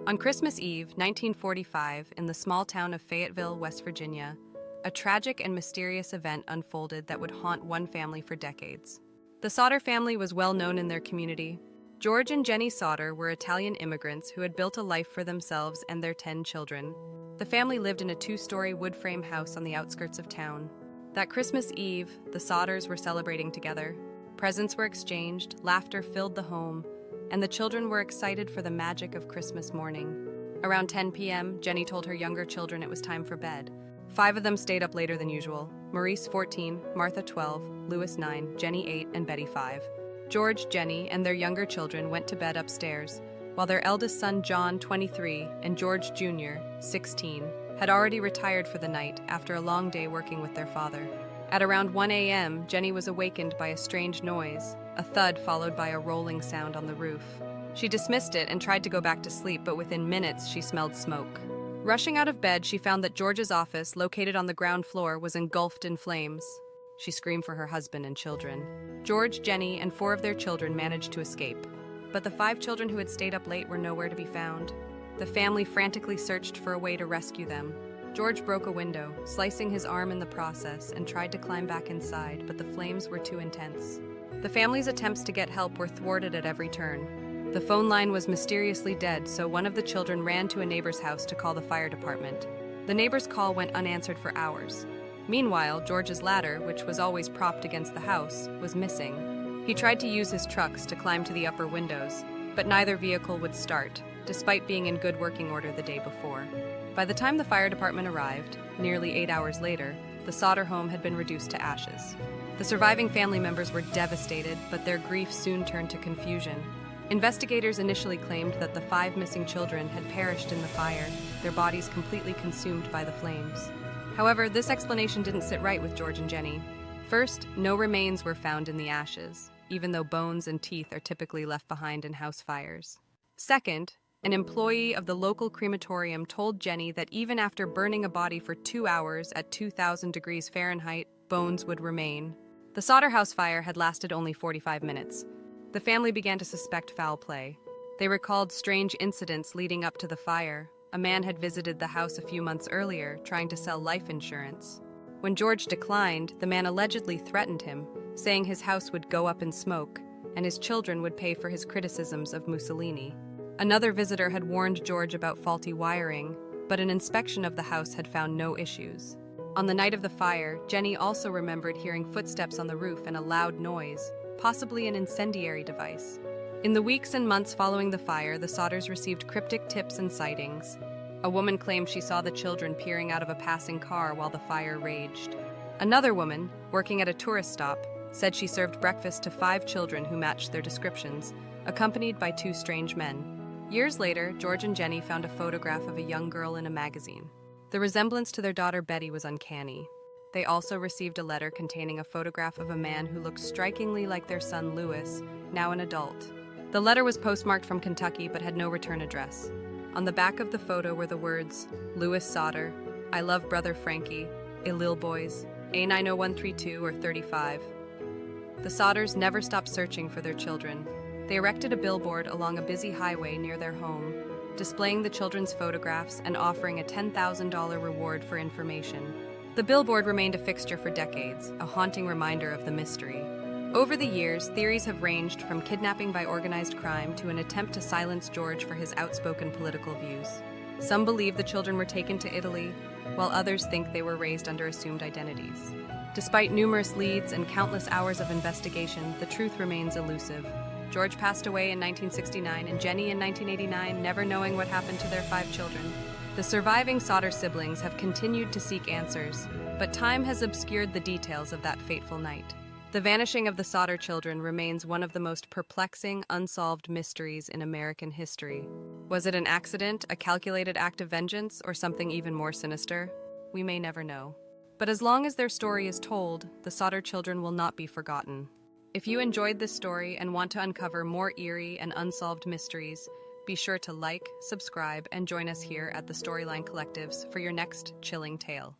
On Christmas Eve, 1945, in the small town of Fayetteville, West Virginia, a tragic and mysterious event unfolded that would haunt one family for decades. The Sodder family was well known in their community. George and Jenny Sodder were Italian immigrants who had built a life for themselves and their 10 children. The family lived in a 2-story wood frame house on the outskirts of town. That Christmas Eve, the Sodders were celebrating together. Presents were exchanged, laughter filled the home, and the children were excited for the magic of Christmas morning. Around 10 p.m., Jenny told her younger children it was time for bed. 5 of them stayed up later than usual: Maurice, 14, Martha, 12, Louis, 9, Jenny, 8, and Betty, 5. George, Jenny, and their younger children went to bed upstairs, while their eldest son, John, 23, and George Jr., 16, had already retired for the night after a long day working with their father. At around 1 a.m., Jenny was awakened by a strange noise, a thud followed by a rolling sound on the roof. She dismissed it and tried to go back to sleep, but within minutes she smelled smoke. Rushing out of bed, she found that George's office, located on the ground floor, was engulfed in flames. She screamed for her husband and children. George, Jenny, and 4 of their children managed to escape, but the 5 children who had stayed up late were nowhere to be found. The family frantically searched for a way to rescue them. George broke a window, slicing his arm in the process, and tried to climb back inside, but the flames were too intense. The family's attempts to get help were thwarted at every turn. The phone line was mysteriously dead, so one of the children ran to a neighbor's house to call the fire department. The neighbor's call went unanswered for hours. Meanwhile, George's ladder, which was always propped against the house, was missing. He tried to use his trucks to climb to the upper windows, but neither vehicle would start, despite being in good working order the day before. By the time the fire department arrived, nearly 8 hours later, the Sodder home had been reduced to ashes. The surviving family members were devastated, but their grief soon turned to confusion. Investigators initially claimed that the 5 missing children had perished in the fire, their bodies completely consumed by the flames. However, this explanation didn't sit right with George and Jenny. First, no remains were found in the ashes, even though bones and teeth are typically left behind in house fires. Second, an employee of the local crematorium told Jenny that even after burning a body for 2 hours at 2,000 degrees Fahrenheit, bones would remain. The Sodder house fire had lasted only 45 minutes. The family began to suspect foul play. They recalled strange incidents leading up to the fire. A man had visited the house a few months earlier, trying to sell life insurance. When George declined, the man allegedly threatened him, saying his house would go up in smoke, and his children would pay for his criticisms of Mussolini. Another visitor had warned George about faulty wiring, but an inspection of the house had found no issues. On the night of the fire, Jenny also remembered hearing footsteps on the roof and a loud noise, possibly an incendiary device. In the weeks and months following the fire, the Sodders received cryptic tips and sightings. A woman claimed she saw the children peering out of a passing car while the fire raged. Another woman, working at a tourist stop, said she served breakfast to 5 children who matched their descriptions, accompanied by 2 strange men. Years later, George and Jenny found a photograph of a young girl in a magazine. The resemblance to their daughter Betty was uncanny. They also received a letter containing a photograph of a man who looked strikingly like their son Louis, now an adult. The letter was postmarked from Kentucky but had no return address. On the back of the photo were the words, "Louis Sodder, I love brother Frankie, Lil boys, A90132 or 35. The Sodders never stopped searching for their children. They erected a billboard along a busy highway near their home, displaying the children's photographs and offering a $10,000 reward for information. The billboard remained a fixture for decades, a haunting reminder of the mystery. Over the years, theories have ranged from kidnapping by organized crime to an attempt to silence George for his outspoken political views. Some believe the children were taken to Italy, while others think they were raised under assumed identities. Despite numerous leads and countless hours of investigation, the truth remains elusive. George passed away in 1969 and Jenny in 1989, never knowing what happened to their 5 children. The surviving Sodder siblings have continued to seek answers, but time has obscured the details of that fateful night. The vanishing of the Sodder children remains one of the most perplexing, unsolved mysteries in American history. Was it an accident, a calculated act of vengeance, or something even more sinister? We may never know. But as long as their story is told, the Sodder children will not be forgotten. If you enjoyed this story and want to uncover more eerie and unsolved mysteries, be sure to like, subscribe, and join us here at the Storyline Collectives for your next chilling tale.